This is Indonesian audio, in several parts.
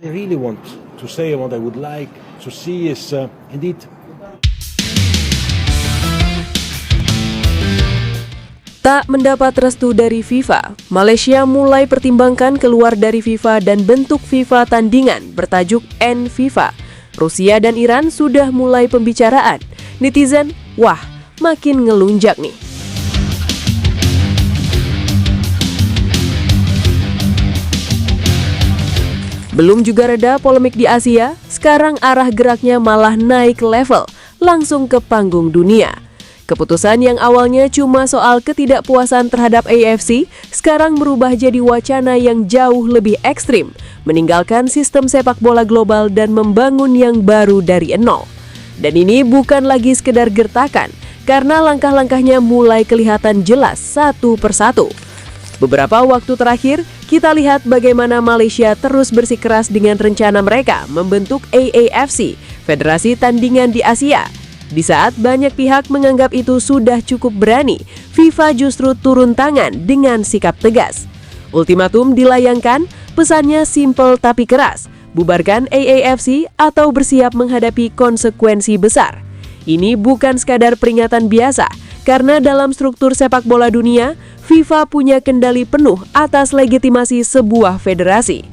I really want to say what I would like to see is indeed. Tak mendapat restu dari FIFA, Malaysia mulai pertimbangkan keluar dari FIFA dan bentuk FIFA tandingan bertajuk N-FIFA. Rusia dan Iran sudah mulai pembicaraan. Netizen, wah, makin ngelunjak nih. Belum juga reda polemik di Asia, sekarang arah geraknya malah naik level, langsung ke panggung dunia. Keputusan yang awalnya cuma soal ketidakpuasan terhadap AFC, sekarang berubah jadi wacana yang jauh lebih ekstrim, meninggalkan sistem sepak bola global dan membangun yang baru dari nol. Dan ini bukan lagi sekedar gertakan, karena langkah-langkahnya mulai kelihatan jelas satu persatu. Beberapa waktu terakhir, kita lihat bagaimana Malaysia terus bersikeras dengan rencana mereka membentuk AAFC, Federasi Tandingan di Asia. Di saat banyak pihak menganggap itu sudah cukup berani, FIFA justru turun tangan dengan sikap tegas. Ultimatum dilayangkan, pesannya simpel tapi keras, bubarkan AAFC atau bersiap menghadapi konsekuensi besar. Ini bukan sekadar peringatan biasa, karena dalam struktur sepak bola dunia, FIFA punya kendali penuh atas legitimasi sebuah federasi.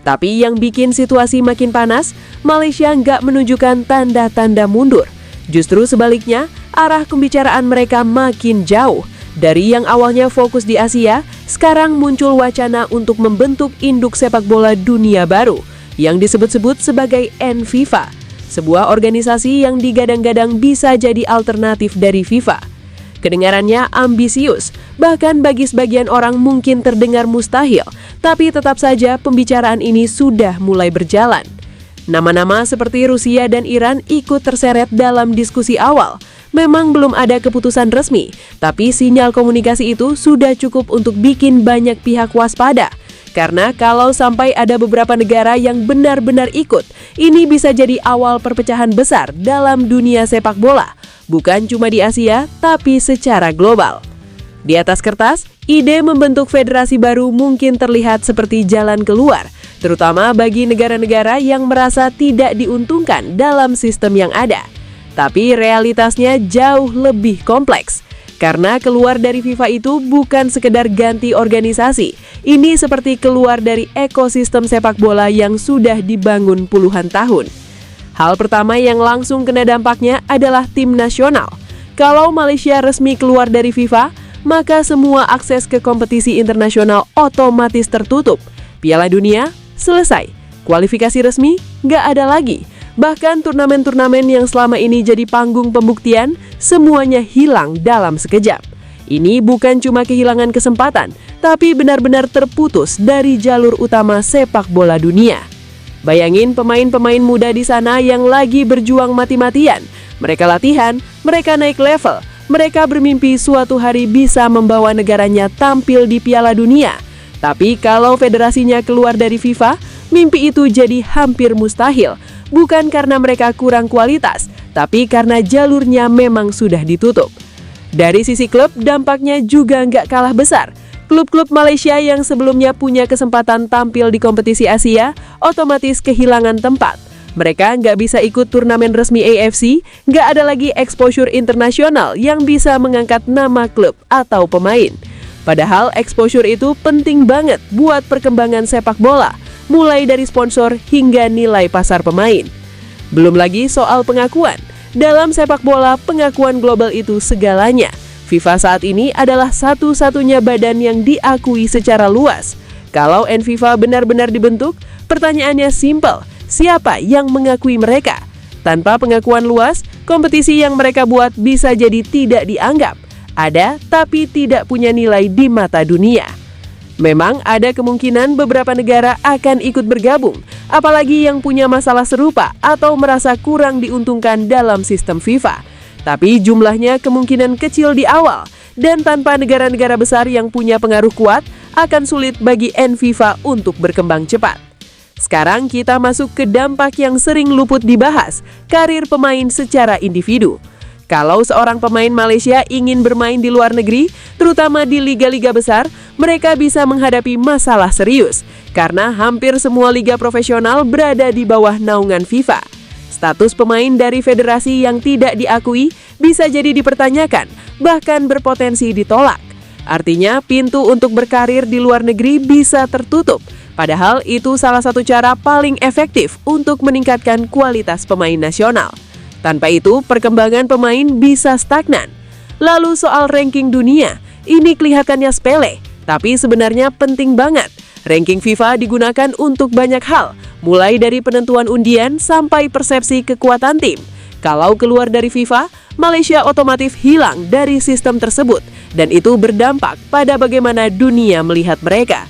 Tapi yang bikin situasi makin panas, Malaysia nggak menunjukkan tanda-tanda mundur. Justru sebaliknya, arah pembicaraan mereka makin jauh. Dari yang awalnya fokus di Asia, sekarang muncul wacana untuk membentuk induk sepak bola dunia baru, yang disebut-sebut sebagai N-FIFA, sebuah organisasi yang digadang-gadang bisa jadi alternatif dari FIFA. Kedengarannya ambisius, bahkan bagi sebagian orang mungkin terdengar mustahil, tapi tetap saja pembicaraan ini sudah mulai berjalan. Nama-nama seperti Rusia dan Iran ikut terseret dalam diskusi awal. Memang belum ada keputusan resmi, tapi sinyal komunikasi itu sudah cukup untuk bikin banyak pihak waspada. Karena kalau sampai ada beberapa negara yang benar-benar ikut, ini bisa jadi awal perpecahan besar dalam dunia sepak bola. Bukan cuma di Asia, tapi secara global. Di atas kertas, ide membentuk federasi baru mungkin terlihat seperti jalan keluar, terutama bagi negara-negara yang merasa tidak diuntungkan dalam sistem yang ada. Tapi realitasnya jauh lebih kompleks. Karena keluar dari FIFA itu bukan sekedar ganti organisasi. Ini seperti keluar dari ekosistem sepak bola yang sudah dibangun puluhan tahun. Hal pertama yang langsung kena dampaknya adalah tim nasional. Kalau Malaysia resmi keluar dari FIFA, maka semua akses ke kompetisi internasional otomatis tertutup. Piala Dunia selesai, kualifikasi resmi nggak ada lagi. Bahkan turnamen-turnamen yang selama ini jadi panggung pembuktian, semuanya hilang dalam sekejap. Ini bukan cuma kehilangan kesempatan, tapi benar-benar terputus dari jalur utama sepak bola dunia. Bayangin pemain-pemain muda di sana yang lagi berjuang mati-matian. Mereka latihan, mereka naik level, mereka bermimpi suatu hari bisa membawa negaranya tampil di Piala Dunia. Tapi kalau federasinya keluar dari FIFA, mimpi itu jadi hampir mustahil. Bukan karena mereka kurang kualitas, tapi karena jalurnya memang sudah ditutup. Dari sisi klub, dampaknya juga nggak kalah besar. Klub-klub Malaysia yang sebelumnya punya kesempatan tampil di kompetisi Asia, otomatis kehilangan tempat. Mereka nggak bisa ikut turnamen resmi AFC, nggak ada lagi exposure internasional yang bisa mengangkat nama klub atau pemain. Padahal exposure itu penting banget buat perkembangan sepak bola, mulai dari sponsor hingga nilai pasar pemain. Belum lagi soal pengakuan. Dalam sepak bola, pengakuan global itu segalanya. FIFA saat ini adalah satu-satunya badan yang diakui secara luas. Kalau N-FIFA benar-benar dibentuk, pertanyaannya simpel, siapa yang mengakui mereka? Tanpa pengakuan luas, kompetisi yang mereka buat bisa jadi tidak dianggap. Ada, tapi tidak punya nilai di mata dunia. Memang ada kemungkinan beberapa negara akan ikut bergabung, apalagi yang punya masalah serupa atau merasa kurang diuntungkan dalam sistem FIFA. Tapi jumlahnya kemungkinan kecil di awal, dan tanpa negara-negara besar yang punya pengaruh kuat, akan sulit bagi N-FIFA untuk berkembang cepat. Sekarang kita masuk ke dampak yang sering luput dibahas, karir pemain secara individu. Kalau seorang pemain Malaysia ingin bermain di luar negeri, terutama di liga-liga besar, mereka bisa menghadapi masalah serius. karena hampir semua liga profesional berada di bawah naungan FIFA. Status pemain dari federasi yang tidak diakui bisa jadi dipertanyakan, bahkan berpotensi ditolak. Artinya, pintu untuk berkarir di luar negeri bisa tertutup, padahal itu salah satu cara paling efektif untuk meningkatkan kualitas pemain nasional. Tanpa itu, perkembangan pemain bisa stagnan. Lalu soal ranking dunia, ini kelihatannya sepele, tapi sebenarnya penting banget. Ranking FIFA digunakan untuk banyak hal, mulai dari penentuan undian sampai persepsi kekuatan tim. Kalau keluar dari FIFA, Malaysia otomatis hilang dari sistem tersebut, dan itu berdampak pada bagaimana dunia melihat mereka.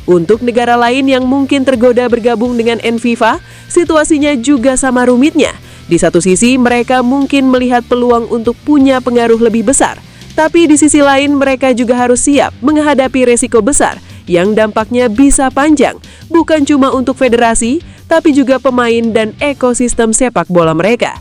Untuk negara lain yang mungkin tergoda bergabung dengan NFIFA, situasinya juga sama rumitnya. Di satu sisi, mereka mungkin melihat peluang untuk punya pengaruh lebih besar, tapi di sisi lain mereka juga harus siap menghadapi resiko besar yang dampaknya bisa panjang, bukan cuma untuk federasi, tapi juga pemain dan ekosistem sepak bola mereka.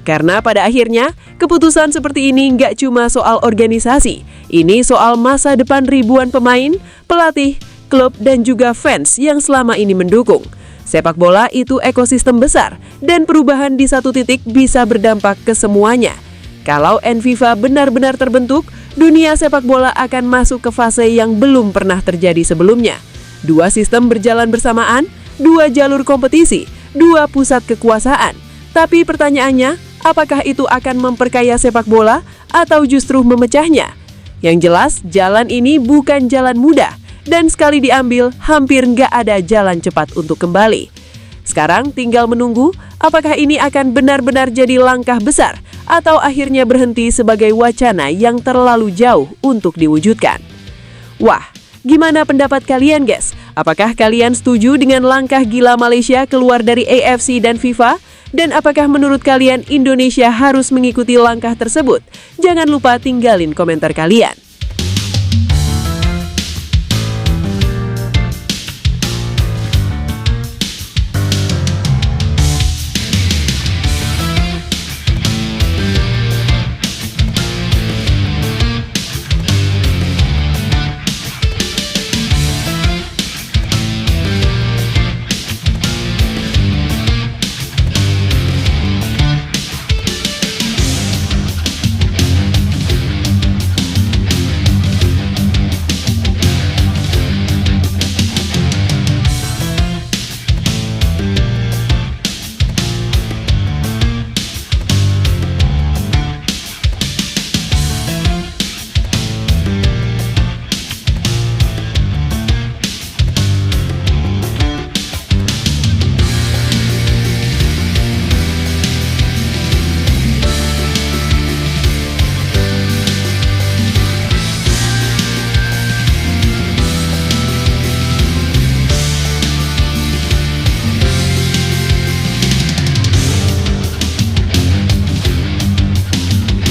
Karena pada akhirnya, keputusan seperti ini nggak cuma soal organisasi, ini soal masa depan ribuan pemain, pelatih, klub, dan juga fans yang selama ini mendukung. Sepak bola itu ekosistem besar, dan perubahan di satu titik bisa berdampak ke semuanya. Kalau NFIFA benar-benar terbentuk, dunia sepak bola akan masuk ke fase yang belum pernah terjadi sebelumnya. Dua sistem berjalan bersamaan, dua jalur kompetisi, dua pusat kekuasaan. Tapi pertanyaannya, apakah itu akan memperkaya sepak bola atau justru memecahnya? Yang jelas, jalan ini bukan jalan mudah, dan sekali diambil, hampir nggak ada jalan cepat untuk kembali. Sekarang tinggal menunggu apakah ini akan benar-benar jadi langkah besar atau akhirnya berhenti sebagai wacana yang terlalu jauh untuk diwujudkan. Wah, gimana pendapat kalian guys? Apakah kalian setuju dengan langkah gila Malaysia keluar dari AFC dan FIFA? Dan apakah menurut kalian Indonesia harus mengikuti langkah tersebut? Jangan lupa tinggalin komentar kalian.